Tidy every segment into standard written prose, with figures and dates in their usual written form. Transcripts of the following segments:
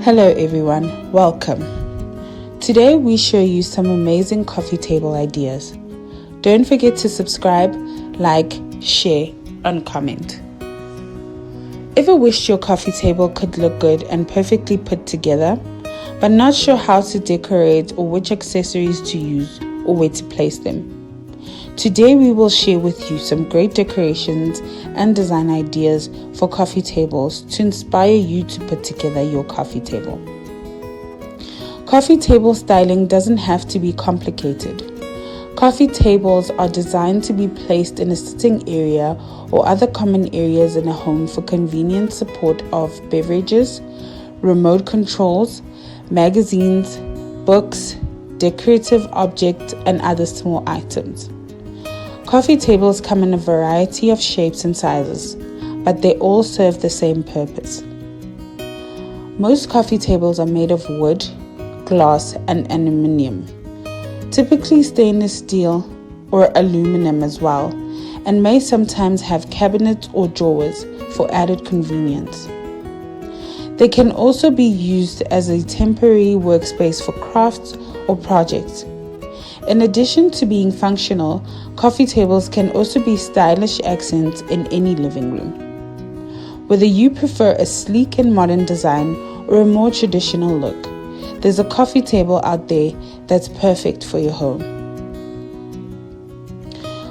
Hello everyone, welcome. Today we show you some amazing coffee table ideas. Don't forget to subscribe, like, share, and comment. Ever wished your coffee table could look good and perfectly put together, but not sure how to decorate or which accessories to use or where to place them? Today we will share with you some great decorations and design ideas for coffee tables to inspire you to put together your coffee table. Coffee table styling doesn't have to be complicated. Coffee tables are designed to be placed in a sitting area or other common areas in a home for convenient support of beverages, remote controls, magazines, books, decorative objects, and other small items. Coffee tables come in a variety of shapes and sizes, but they all serve the same purpose. Most coffee tables are made of wood, glass, and aluminium, typically stainless steel or aluminum as well, and may sometimes have cabinets or drawers for added convenience. They can also be used as a temporary workspace for crafts or projects. In addition to being functional, coffee tables can also be stylish accents in any living room. Whether you prefer a sleek and modern design or a more traditional look, there's a coffee table out there that's perfect for your home.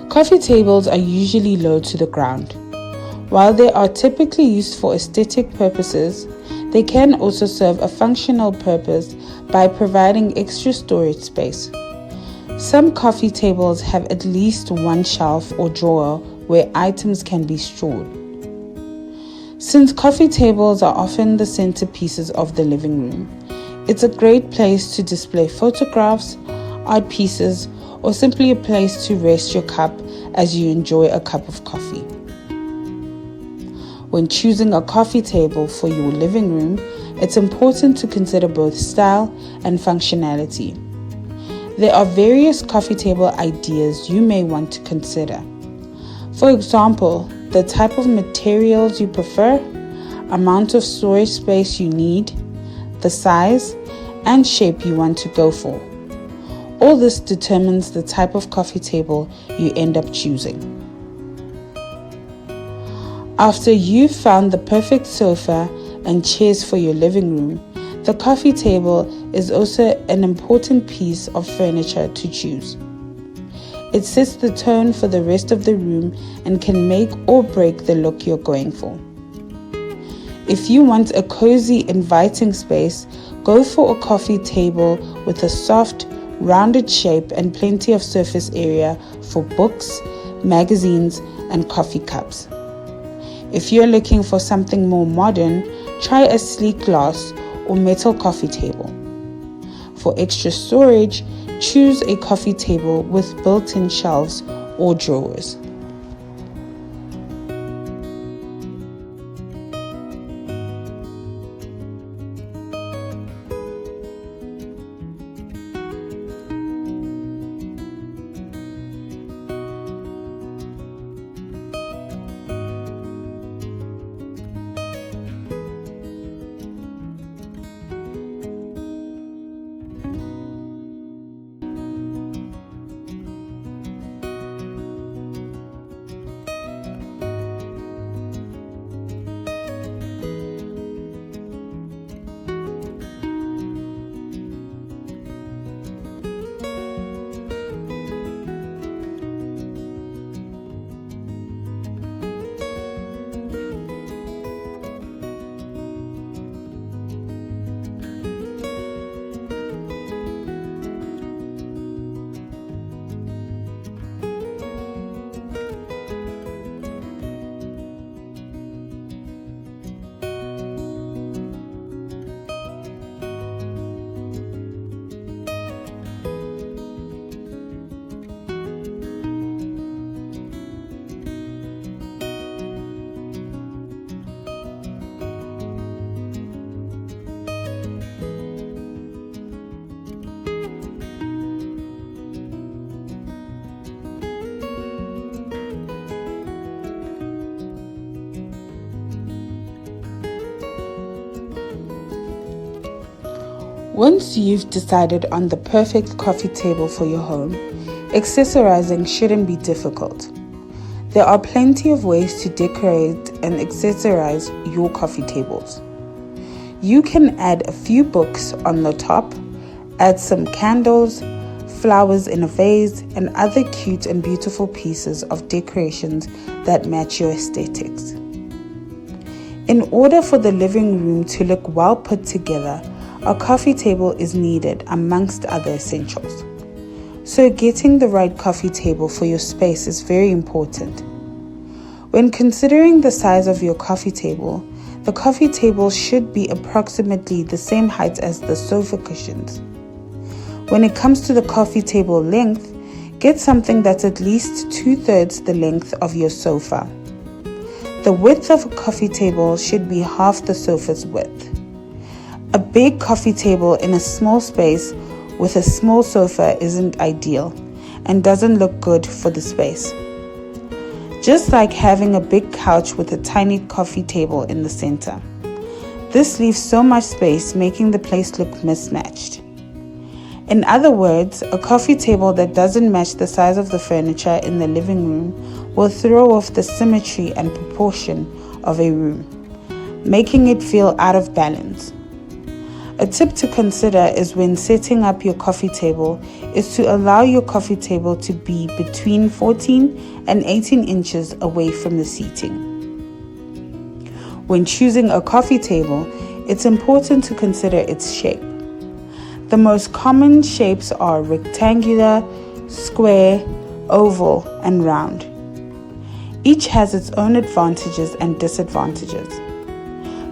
Coffee tables are usually low to the ground. While they are typically used for aesthetic purposes, they can also serve a functional purpose by providing extra storage space. Some coffee tables have at least one shelf or drawer where items can be stored. Since coffee tables are often the centerpieces of the living room, it's a great place to display photographs, art pieces, or simply a place to rest your cup as you enjoy a cup of coffee. When choosing a coffee table for your living room, it's important to consider both style and functionality. There are various coffee table ideas you may want to consider. For example, the type of materials you prefer, amount of storage space you need, the size and shape you want to go for. All this determines the type of coffee table you end up choosing. After you've found the perfect sofa and chairs for your living room, the coffee table is also an important piece of furniture to choose. It sets the tone for the rest of the room and can make or break the look you're going for. If you want a cozy, inviting space, go for a coffee table with a soft, rounded shape and plenty of surface area for books, magazines, and coffee cups. If you're looking for something more modern, try a sleek glass or metal coffee table. For extra storage, choose a coffee table with built-in shelves or drawers. Once you've decided on the perfect coffee table for your home, accessorizing shouldn't be difficult. There are plenty of ways to decorate and accessorize your coffee tables. You can add a few books on the top, add some candles, flowers in a vase, and other cute and beautiful pieces of decorations that match your aesthetics. In order for the living room to look well put together, a coffee table is needed amongst other essentials. So getting the right coffee table for your space is very important. When considering the size of your coffee table, the coffee table should be approximately the same height as the sofa cushions. When it comes to the coffee table length, get something that's at least 2/3 the length of your sofa. The width of a coffee table should be half the sofa's width. A big coffee table in a small space with a small sofa isn't ideal and doesn't look good for the space. Just like having a big couch with a tiny coffee table in the center. This leaves so much space, making the place look mismatched. In other words, a coffee table that doesn't match the size of the furniture in the living room will throw off the symmetry and proportion of a room, making it feel out of balance. A tip to consider is when setting up your coffee table is to allow your coffee table to be between 14 and 18 inches away from the seating. When choosing a coffee table, it's important to consider its shape. The most common shapes are rectangular, square, oval, and round. Each has its own advantages and disadvantages.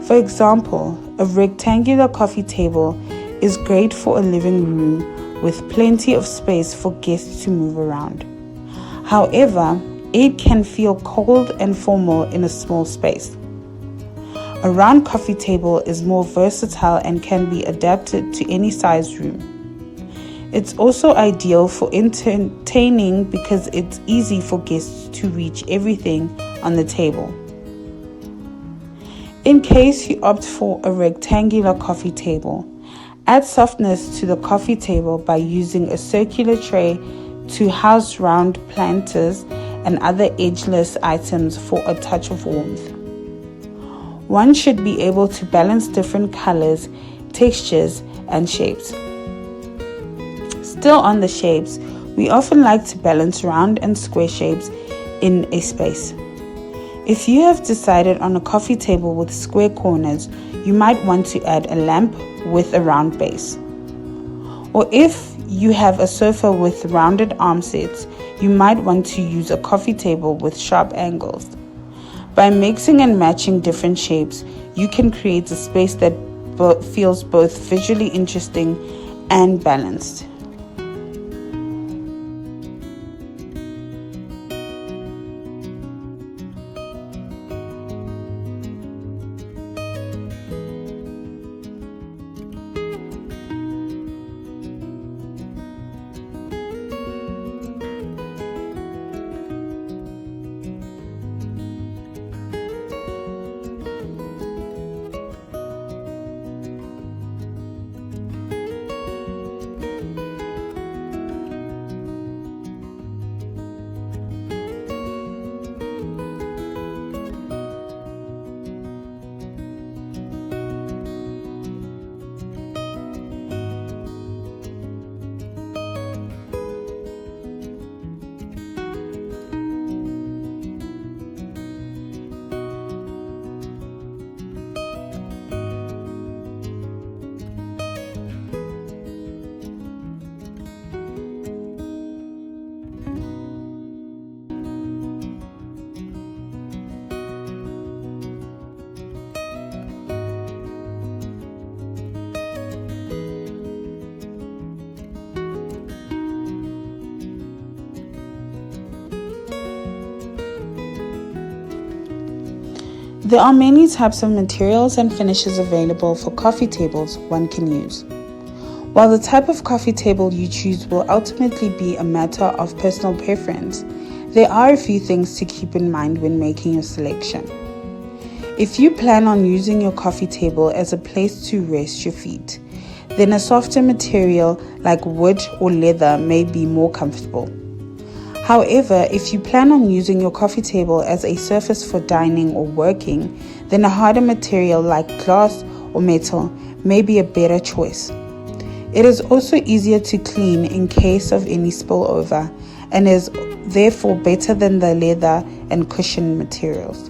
For example, a rectangular coffee table is great for a living room with plenty of space for guests to move around. However, it can feel cold and formal in a small space. A round coffee table is more versatile and can be adapted to any size room. It's also ideal for entertaining because it's easy for guests to reach everything on the table. In case you opt for a rectangular coffee table, add softness to the coffee table by using a circular tray to house round planters and other edgeless items for a touch of warmth. One should be able to balance different colors, textures, and shapes. Still on the shapes, we often like to balance round and square shapes in a space. If you have decided on a coffee table with square corners, you might want to add a lamp with a round base. Or if you have a sofa with rounded arm sets, you might want to use a coffee table with sharp angles. By mixing and matching different shapes, you can create a space that feels both visually interesting and balanced. There are many types of materials and finishes available for coffee tables one can use. While the type of coffee table you choose will ultimately be a matter of personal preference, there are a few things to keep in mind when making your selection. If you plan on using your coffee table as a place to rest your feet, then a softer material like wood or leather may be more comfortable. However, if you plan on using your coffee table as a surface for dining or working, then a harder material like glass or metal may be a better choice. It is also easier to clean in case of any spillover and is therefore better than the leather and cushion materials.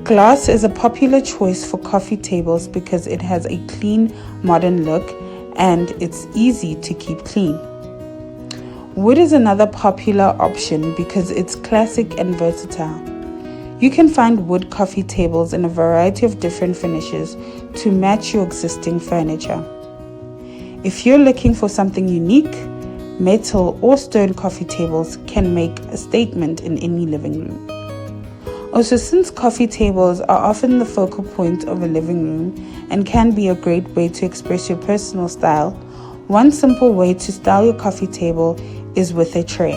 Glass is a popular choice for coffee tables because it has a clean, modern look and it's easy to keep clean. Wood is another popular option because it's classic and versatile. You can find wood coffee tables in a variety of different finishes to match your existing furniture. If you're looking for something unique, metal or stone coffee tables can make a statement in any living room. Also, since coffee tables are often the focal point of a living room and can be a great way to express your personal style, one simple way to style your coffee table is with a tray.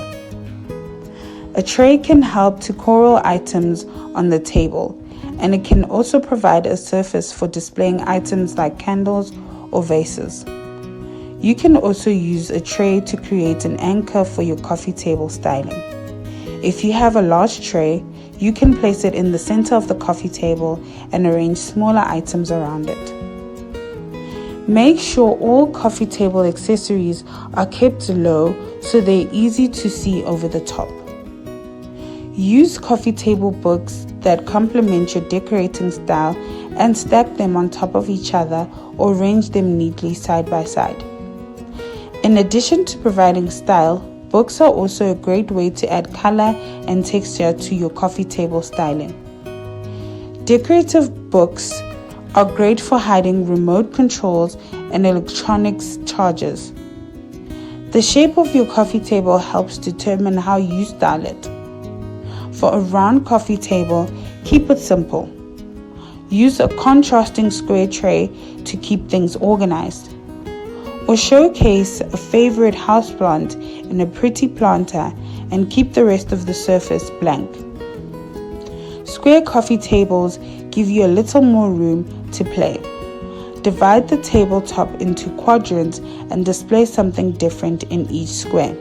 A tray can help to corral items on the table, and it can also provide a surface for displaying items like candles or vases. You can also use a tray to create an anchor for your coffee table styling. If you have a large tray, you can place it in the center of the coffee table and arrange smaller items around it. Make sure all coffee table accessories are kept low so they're easy to see over the top. Use coffee table books that complement your decorating style and stack them on top of each other or arrange them neatly side by side. In addition to providing style, books are also a great way to add color and texture to your coffee table styling. Decorative books are great for hiding remote controls and electronics chargers. The shape of your coffee table helps determine how you style it. For a round coffee table, keep it simple. Use a contrasting square tray to keep things organized. Or showcase a favorite houseplant in a pretty planter and keep the rest of the surface blank. Square coffee tables give you a little more room to play. Divide the tabletop into quadrants and display something different in each square.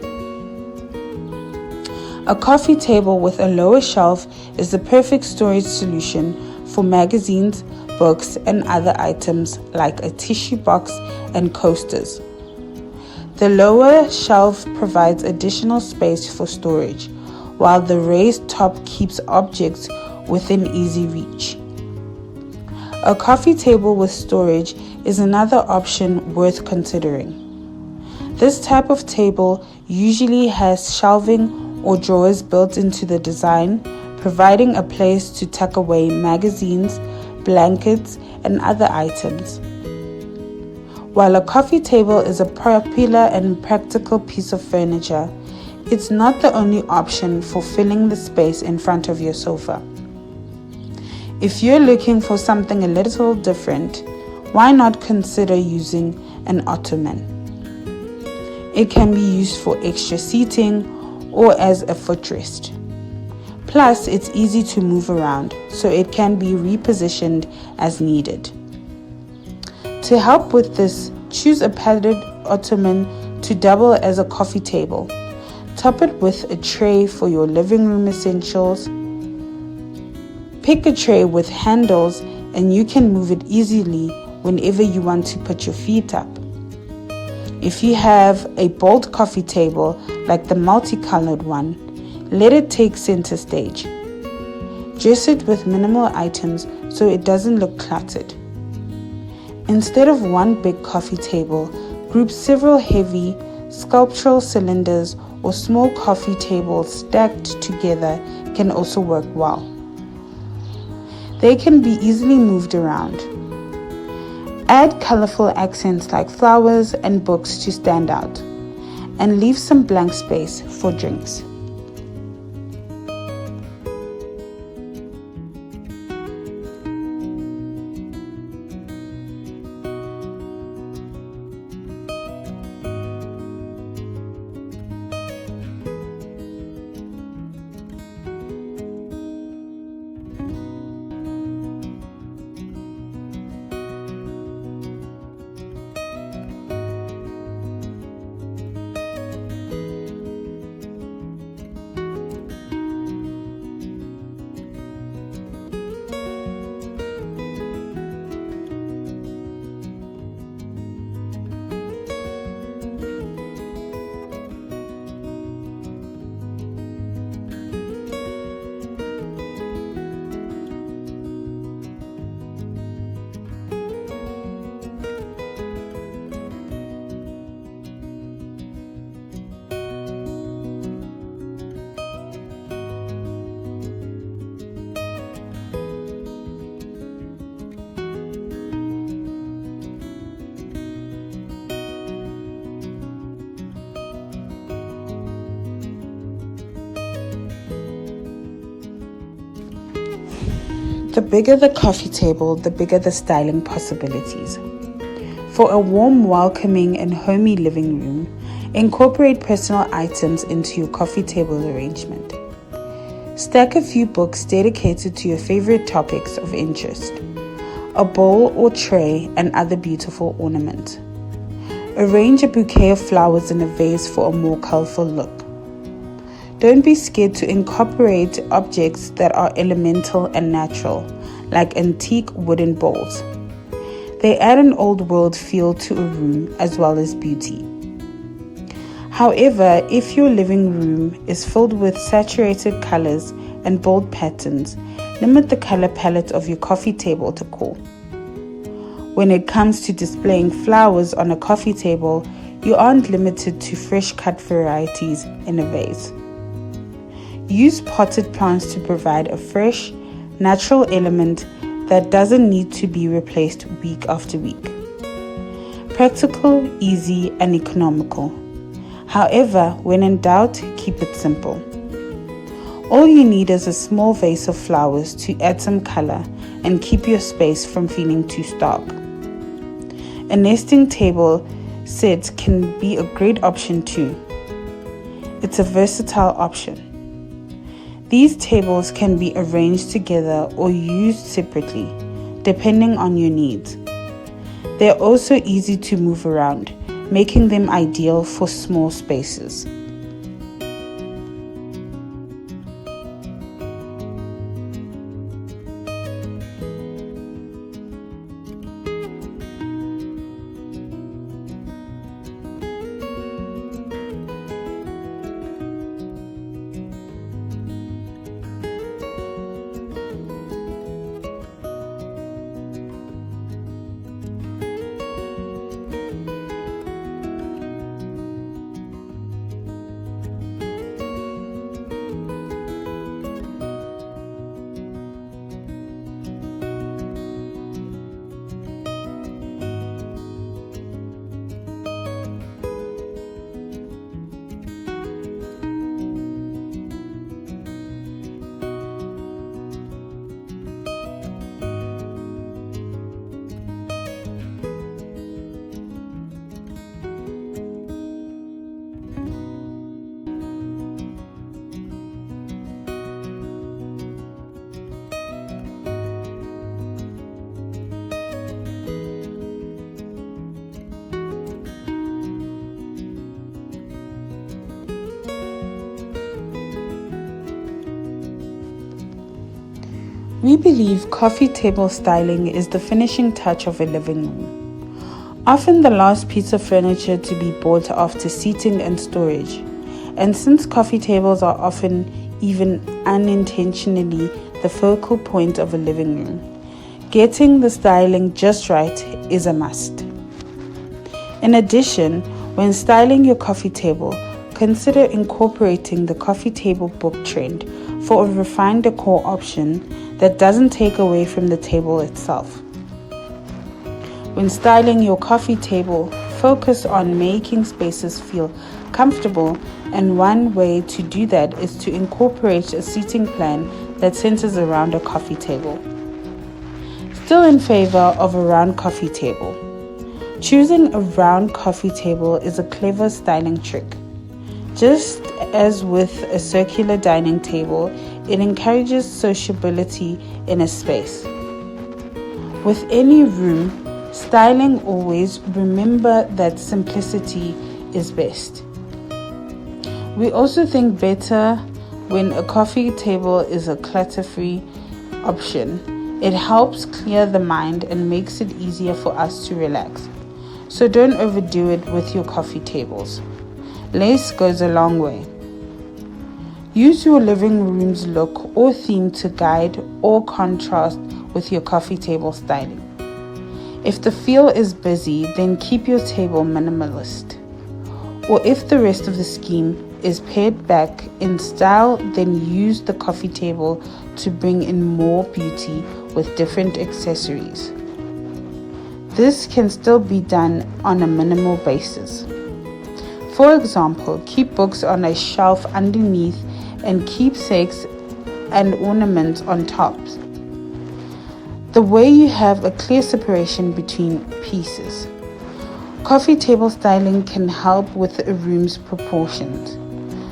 A coffee table with a lower shelf is the perfect storage solution for magazines, books, and other items like a tissue box and coasters. The lower shelf provides additional space for storage, while the raised top keeps objects within easy reach. A coffee table with storage is another option worth considering. This type of table usually has shelving or drawers built into the design, providing a place to tuck away magazines, blankets, and other items. While a coffee table is a popular and practical piece of furniture, it's not the only option for filling the space in front of your sofa. If you're looking for something a little different, why not consider using an ottoman? It can be used for extra seating or as a footrest. Plus, it's easy to move around, so it can be repositioned as needed. To help with this, choose a padded ottoman to double as a coffee table. Top it with a tray for your living room essentials. Pick a tray with handles and you can move it easily whenever you want to put your feet up. If you have a bold coffee table like the multicolored one, let it take center stage. Dress it with minimal items so it doesn't look cluttered. Instead of one big coffee table, group several heavy sculptural cylinders or small coffee tables stacked together can also work well. They can be easily moved around. Add colorful accents like flowers and books to stand out, and leave some blank space for drinks. The bigger the coffee table, the bigger the styling possibilities. For a warm, welcoming, and homey living room, incorporate personal items into your coffee table arrangement. Stack a few books dedicated to your favorite topics of interest, a bowl or tray, and other beautiful ornament. Arrange a bouquet of flowers in a vase for a more colorful look. Don't be scared to incorporate objects that are elemental and natural, like antique wooden bowls. They add an old world feel to a room as well as beauty. However, if your living room is filled with saturated colors and bold patterns, limit the color palette of your coffee table decor. When it comes to displaying flowers on a coffee table, you aren't limited to fresh cut varieties in a vase. Use potted plants to provide a fresh, natural element that doesn't need to be replaced week after week. Practical, easy, and economical. However, when in doubt, keep it simple. All you need is a small vase of flowers to add some color and keep your space from feeling too stark. A nesting table set can be a great option too. It's a versatile option. These tables can be arranged together or used separately, depending on your needs. They're also easy to move around, making them ideal for small spaces. We believe coffee table styling is the finishing touch of a living room. Often the last piece of furniture to be bought after seating and storage. And since coffee tables are often, even unintentionally, the focal point of a living room, getting the styling just right is a must. In addition, when styling your coffee table, consider incorporating the coffee table book trend for a refined decor option that doesn't take away from the table itself. When styling your coffee table, focus on making spaces feel comfortable, and one way to do that is to incorporate a seating plan that centers around a coffee table. Still in favor of a round coffee table. Choosing a round coffee table is a clever styling trick. Just as with a circular dining table, it encourages sociability in a space. With any room, styling always remember that simplicity is best. We also think better when a coffee table is a clutter-free option. It helps clear the mind and makes it easier for us to relax. So don't overdo it with your coffee tables. Lace goes a long way. Use your living room's look or theme to guide or contrast with your coffee table styling. If the feel is busy, then keep your table minimalist. Or if the rest of the scheme is pared back in style, then use the coffee table to bring in more beauty with different accessories. This can still be done on a minimal basis. For example, keep books on a shelf underneath and keepsakes and ornaments on top. The way you have a clear separation between pieces. Coffee table styling can help with a room's proportions.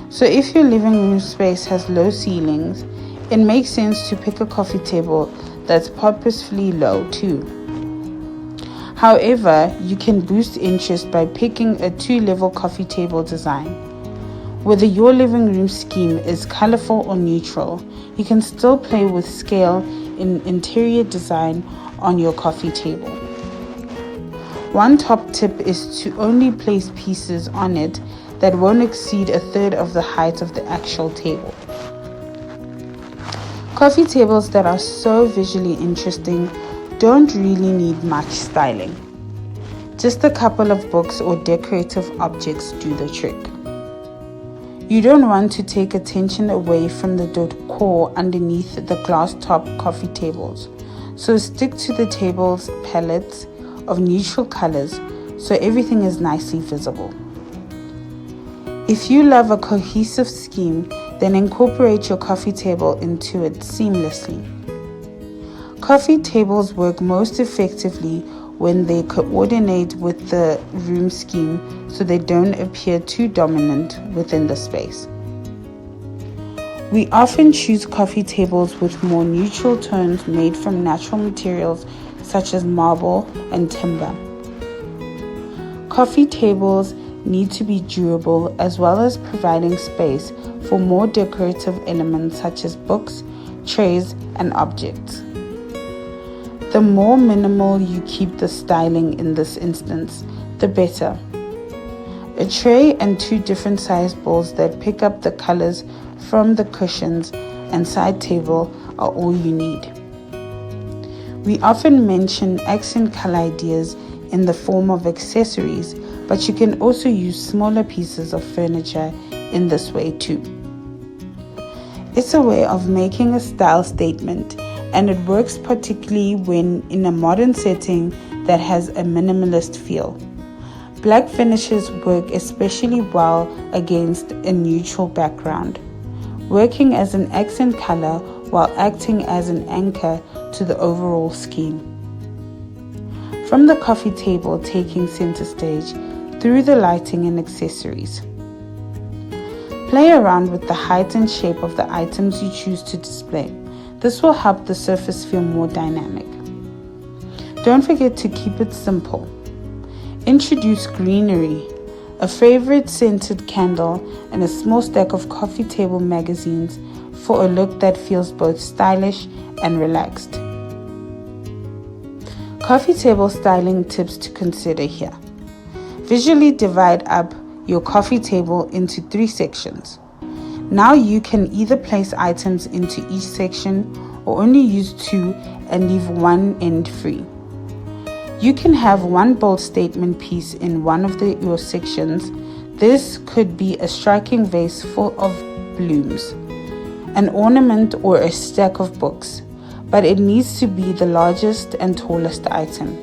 So if your living room space has low ceilings, it makes sense to pick a coffee table that's purposefully low too. However, you can boost interest by picking a 2-level coffee table design. Whether your living room scheme is colorful or neutral, you can still play with scale in interior design on your coffee table. One top tip is to only place pieces on it that won't exceed a third of the height of the actual table. Coffee tables that are so visually interesting don't really need much styling. Just a couple of books or decorative objects do the trick. You don't want to take attention away from the decor underneath the glass top coffee tables, so stick to the table's palettes of neutral colors so everything is nicely visible. If you love a cohesive scheme, then incorporate your coffee table into it seamlessly. Coffee tables work most effectively when they coordinate with the room scheme so they don't appear too dominant within the space. We often choose coffee tables with more neutral tones made from natural materials such as marble and timber. Coffee tables need to be durable as well as providing space for more decorative elements such as books, trays, and objects. The more minimal you keep the styling in this instance, the better. A tray and 2 different size bowls that pick up the colors from the cushions and side table are all you need. We often mention accent color ideas in the form of accessories, but you can also use smaller pieces of furniture in this way too. It's a way of making a style statement, and it works particularly when in a modern setting that has a minimalist feel. Black finishes work especially well against a neutral background, working as an accent color while acting as an anchor to the overall scheme. From the coffee table taking center stage through the lighting and accessories. Play around with the height and shape of the items you choose to display. This will help the surface feel more dynamic. Don't forget to keep it simple. Introduce greenery, a favorite scented candle, and a small stack of coffee table magazines for a look that feels both stylish and relaxed. Coffee table styling tips to consider here. Visually divide up your coffee table into 3 sections. Now you can either place items into each section or only use 2 and leave one end free. You can have one bold statement piece in one of your sections. This could be a striking vase full of blooms, an ornament, or a stack of books, but it needs to be the largest and tallest item.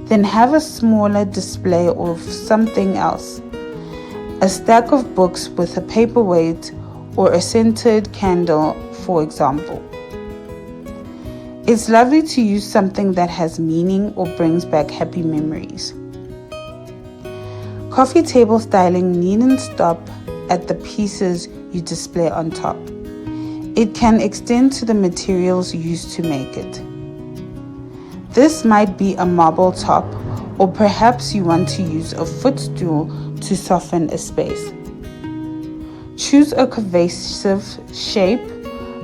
Then have a smaller display of something else, a stack of books with a paperweight or a scented candle, for example. It's lovely to use something that has meaning or brings back happy memories. Coffee table styling needn't stop at the pieces you display on top. It can extend to the materials used to make it. This might be a marble top, or perhaps you want to use a footstool to soften a space. Choose a cohesive shape,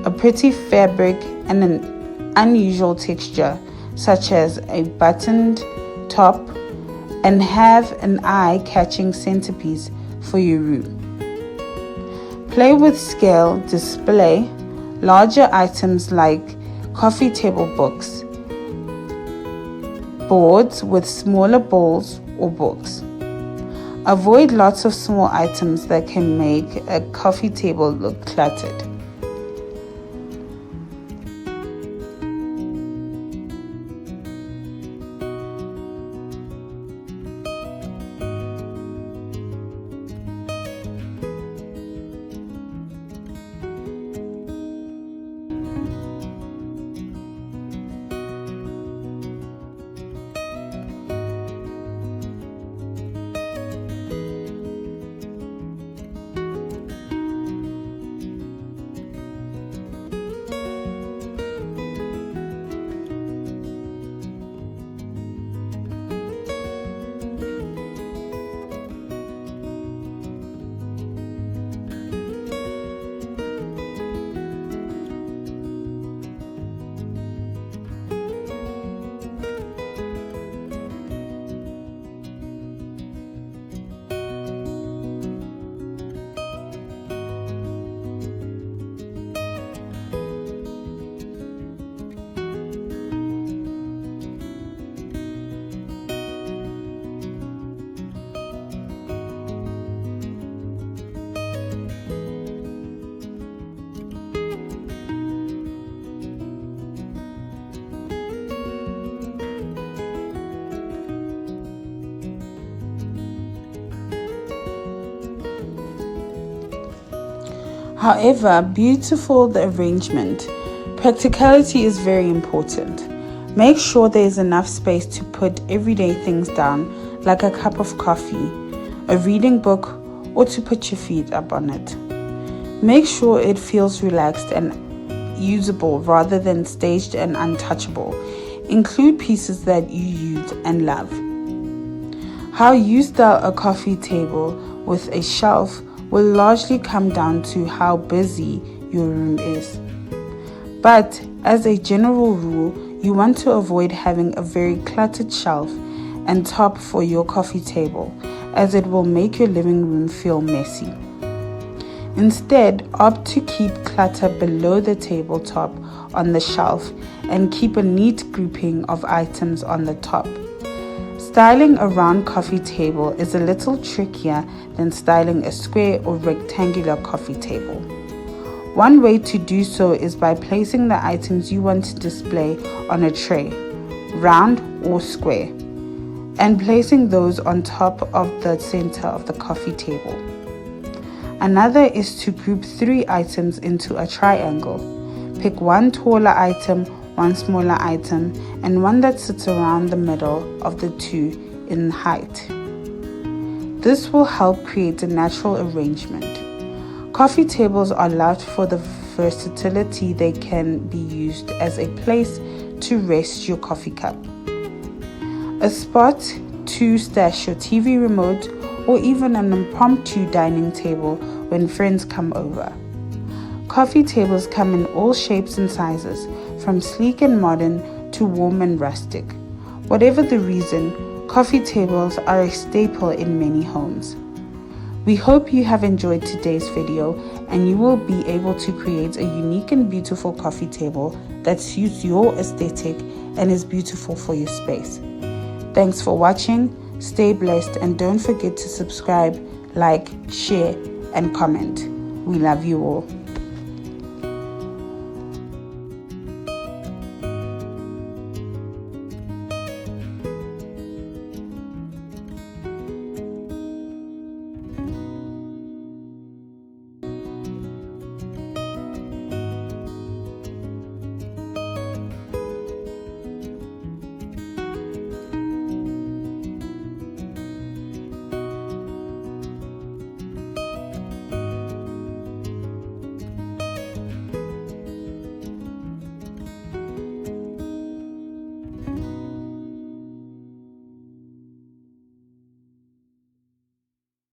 a pretty fabric, and an unusual texture, such as a buttoned top, and have an eye-catching centerpiece for your room. Play with scale, display larger items like coffee table books, boards with smaller bowls or books. Avoid lots of small items that can make a coffee table look cluttered. However beautiful the arrangement, practicality is very important. Make sure there is enough space to put everyday things down, like a cup of coffee, a reading book, or to put your feet up on it. Make sure it feels relaxed and usable rather than staged and untouchable. Include pieces that you use and love. How you style a coffee table with a shelf will largely come down to how busy your room is. But as a general rule, you want to avoid having a very cluttered shelf and top for your coffee table, as it will make your living room feel messy. Instead, opt to keep clutter below the tabletop on the shelf and keep a neat grouping of items on the top. Styling a round coffee table is a little trickier than styling a square or rectangular coffee table. One way to do so is by placing the items you want to display on a tray, round or square, and placing those on top of the center of the coffee table. Another is to group 3 items into a triangle. Pick one taller item, one smaller item, and one that sits around the middle of the two in height. This will help create a natural arrangement. Coffee tables are loved for the versatility they can be used as a place to rest your coffee cup, a spot to stash your TV remote, or even an impromptu dining table when friends come over. Coffee tables come in all shapes and sizes, from sleek and modern to warm and rustic. Whatever the reason, coffee tables are a staple in many homes. We hope you have enjoyed today's video and you will be able to create a unique and beautiful coffee table that suits your aesthetic and is beautiful for your space. Thanks for watching. Stay blessed and don't forget to subscribe, like, share, and comment. We love you all.